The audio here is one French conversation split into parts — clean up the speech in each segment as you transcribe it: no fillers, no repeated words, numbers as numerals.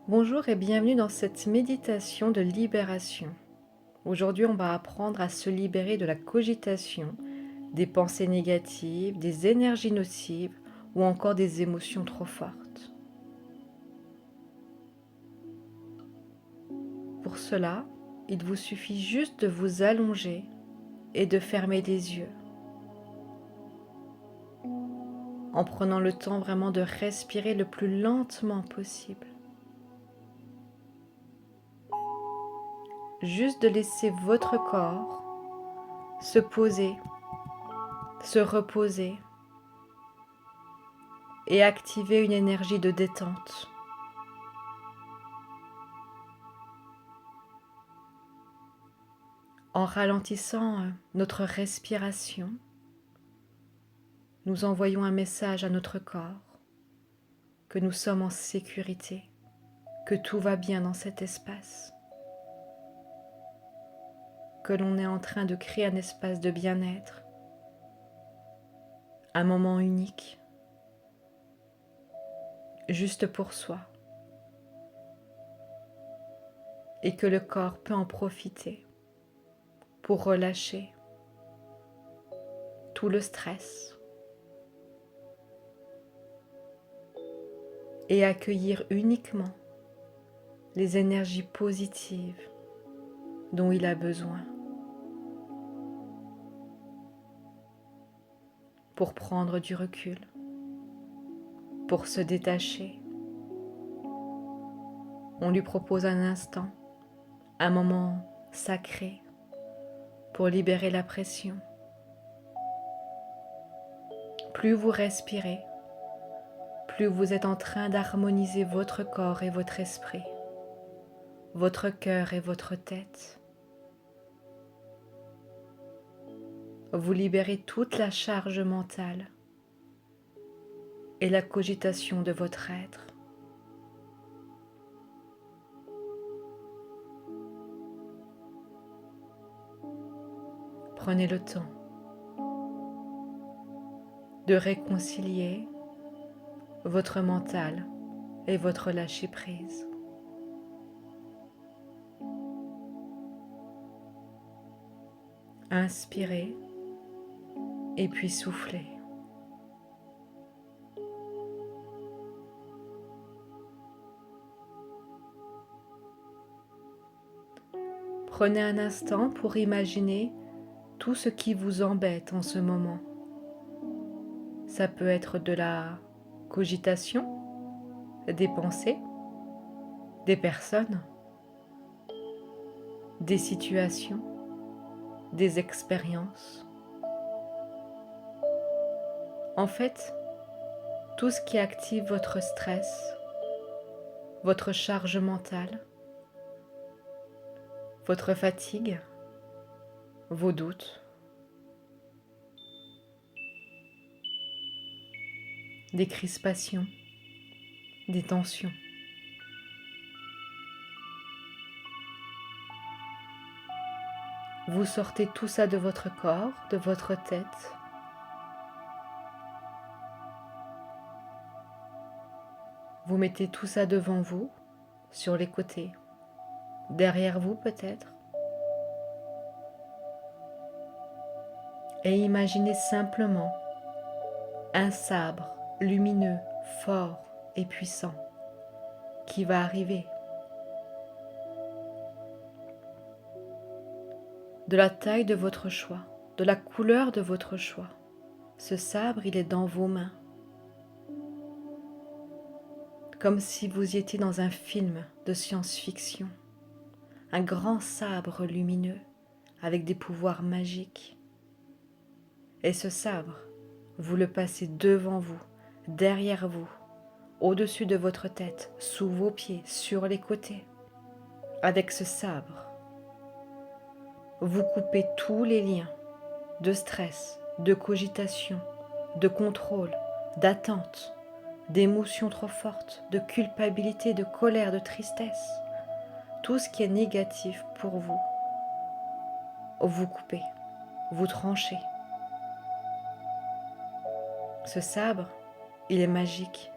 Bonjour et bienvenue dans cette méditation de libération. Aujourd'hui, on va apprendre à se libérer de la cogitation, des pensées négatives, des énergies nocives ou encore des émotions trop fortes. Pour cela, il vous suffit juste de vous allonger et de fermer les yeux, en prenant le temps vraiment de respirer le plus lentement possible. Juste de laisser votre corps se poser, se reposer et activer une énergie de détente. En ralentissant notre respiration, nous envoyons un message à notre corps que nous sommes en sécurité, que tout va bien dans cet espace, que l'on est en train de créer un espace de bien-être, un moment unique, juste pour soi, et que le corps peut en profiter pour relâcher tout le stress et accueillir uniquement les énergies positives dont il a besoin pour prendre du recul, pour se détacher. On lui propose un instant, un moment sacré pour libérer la pression. Plus vous respirez, plus vous êtes en train d'harmoniser votre corps et votre esprit, votre cœur et votre tête. Vous libérez toute la charge mentale et la cogitation de votre être. Prenez le temps de réconcilier votre mental et votre lâcher-prise. Inspirez et puis soufflez. Prenez un instant pour imaginer tout ce qui vous embête en ce moment. Ça peut être de la cogitation, des pensées, des personnes, des situations, des expériences. En fait, tout ce qui active votre stress, votre charge mentale, votre fatigue, vos doutes, des crispations, des tensions. Vous sortez tout ça de votre corps, de votre tête. Vous mettez tout ça devant vous, sur les côtés, derrière vous peut-être. Et imaginez simplement un sabre lumineux, fort et puissant qui va arriver. De la taille de votre choix, de la couleur de votre choix. Ce sabre, il est dans vos mains. Comme si vous étiez dans un film de science-fiction. Un grand sabre lumineux avec des pouvoirs magiques. Et ce sabre, vous le passez devant vous, derrière vous, au-dessus de votre tête, sous vos pieds, sur les côtés. Avec ce sabre, vous coupez tous les liens de stress, de cogitation, de contrôle, d'attente, d'émotions trop fortes, de culpabilité, de colère, de tristesse. Tout ce qui est négatif pour vous, vous coupez, vous tranchez. Ce sabre, il est magique,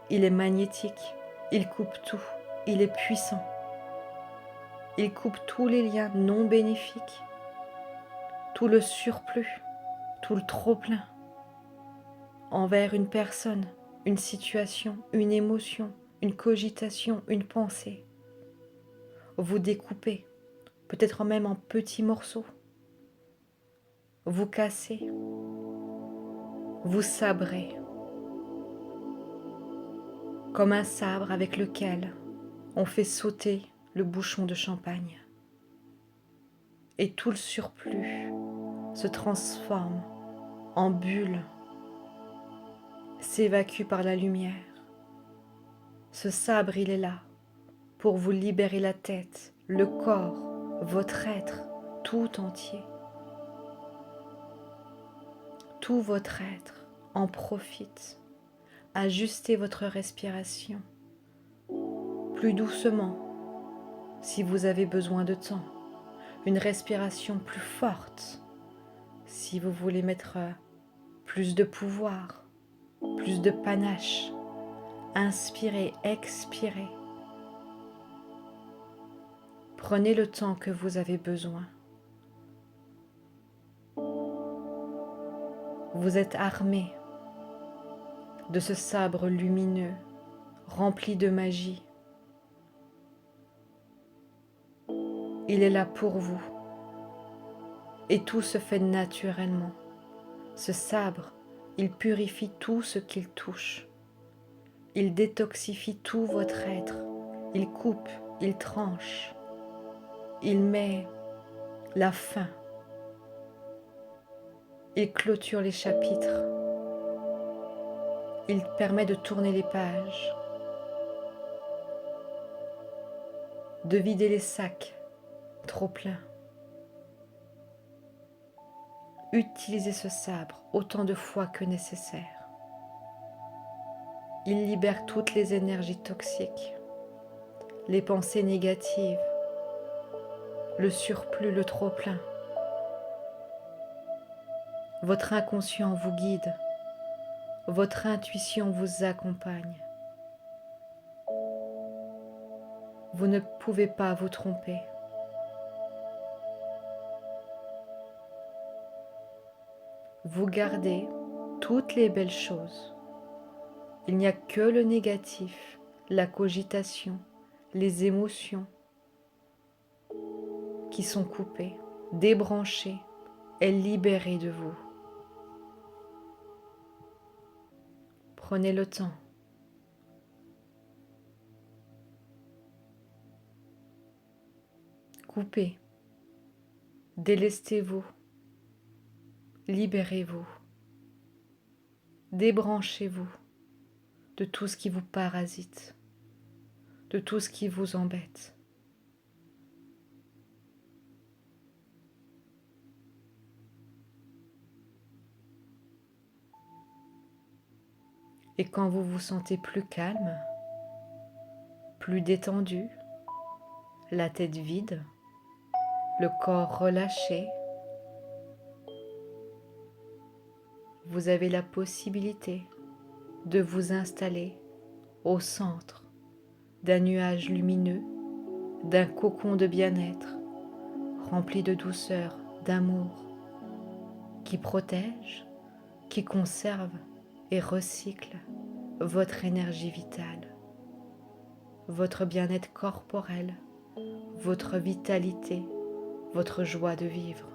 il est magnétique, il coupe tout. il est puissant. Il coupe tous les liens non bénéfiques, tout le surplus, tout le trop-plein envers une personne, une situation, une émotion, une cogitation, une pensée. Vous découpez, peut-être même en petits morceaux. Vous cassez, vous sabrez, comme un sabre avec lequel on fait sauter le bouchon de champagne. Et tout le surplus se transforme en bulles, s'évacue par la lumière. Ce sabre, il est là pour vous libérer la tête, le corps, votre être tout entier. Tout votre être en profite. Ajustez votre respiration plus doucement si vous avez besoin de temps. Une respiration plus forte si vous voulez mettre plus de pouvoir, plus de panache. Inspirez, expirez. Prenez le temps que vous avez besoin. Vous êtes armé de ce sabre lumineux, rempli de magie. Il est là pour vous. Et tout se fait naturellement. Ce sabre, il purifie tout ce qu'il touche. Il détoxifie tout votre être. Il coupe, il tranche. Il met la fin. Il clôture les chapitres. Il permet de tourner les pages, de vider les sacs trop pleins. Utilisez ce sabre autant de fois que nécessaire. Il libère toutes les énergies toxiques, les pensées négatives, le surplus, le trop-plein. Votre inconscient vous guide, votre intuition vous accompagne. Vous ne pouvez pas vous tromper. Vous gardez toutes les belles choses. Il n'y a que le négatif, la cogitation, les émotions qui sont coupées, débranchées et libérées de vous. Prenez le temps. Coupez, délestez-vous, libérez-vous, débranchez-vous de tout ce qui vous parasite, de tout ce qui vous embête. Et quand vous vous sentez plus calme, plus détendu, la tête vide, le corps relâché, vous avez la possibilité de vous installer au centre d'un nuage lumineux, d'un cocon de bien-être, rempli de douceur, d'amour, qui protège, qui conserve et recycle votre énergie vitale, votre bien-être corporel, votre vitalité, votre joie de vivre.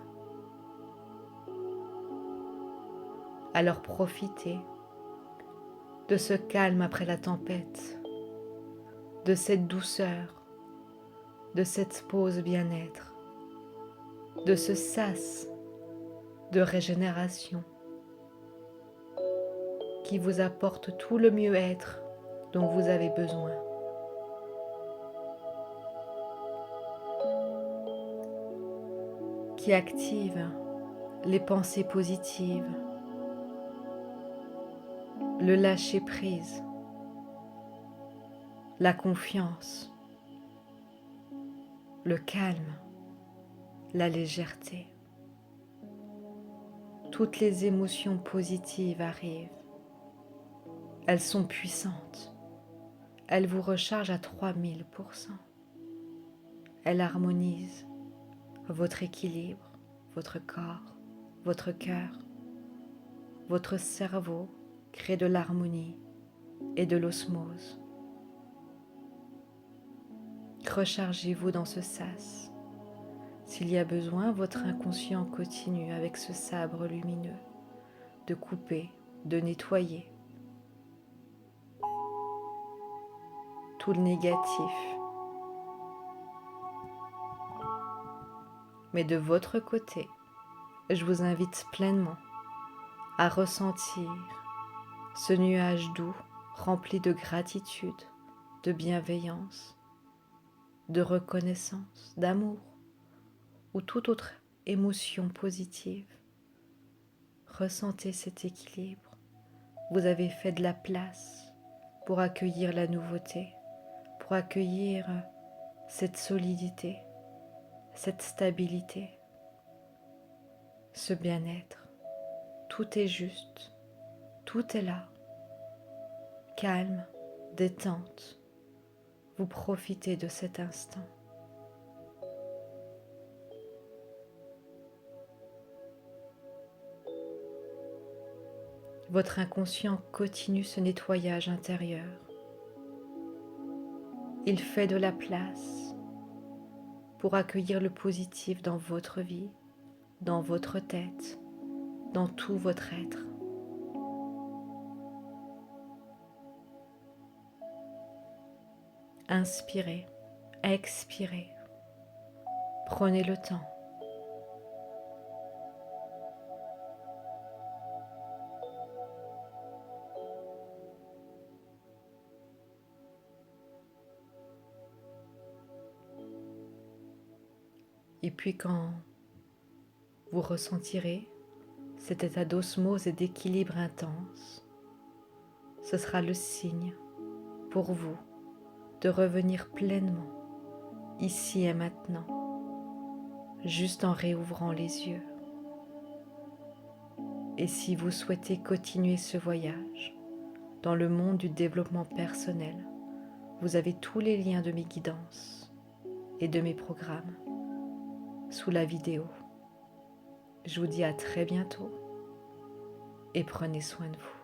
Alors profitez de ce calme après la tempête, de cette douceur, de cette pause bien-être, de ce sas de régénération qui vous apporte tout le mieux-être dont vous avez besoin. Qui active les pensées positives, le lâcher-prise, la confiance, le calme, la légèreté. Toutes les émotions positives arrivent. Elles sont puissantes. Elle vous recharge à 3000%. Elle harmonise votre équilibre, votre corps, votre cœur. Votre cerveau crée de l'harmonie et de l'osmose. Rechargez-vous dans ce sas. S'il y a besoin, votre inconscient continue avec ce sabre lumineux de couper, de nettoyer tout le négatif. Mais de votre côté, je vous invite pleinement à ressentir ce nuage doux rempli de gratitude, de bienveillance, de reconnaissance, d'amour ou toute autre émotion positive. Ressentez cet équilibre. Vous avez fait de la place pour accueillir la nouveauté, pour accueillir cette solidité, cette stabilité, ce bien-être. Tout est juste, tout est là. Calme, détente. Vous profitez de cet instant. Votre inconscient continue ce nettoyage intérieur. Il fait de la place pour accueillir le positif dans votre vie, dans votre tête, dans tout votre être. Inspirez, expirez. Prenez le temps. Et puis quand vous ressentirez cet état d'osmose et d'équilibre intense, ce sera le signe pour vous de revenir pleinement ici et maintenant, juste en réouvrant les yeux. Et si vous souhaitez continuer ce voyage dans le monde du développement personnel, vous avez tous les liens de mes guidances et de mes programmes sous la vidéo. Je vous dis à très bientôt et prenez soin de vous.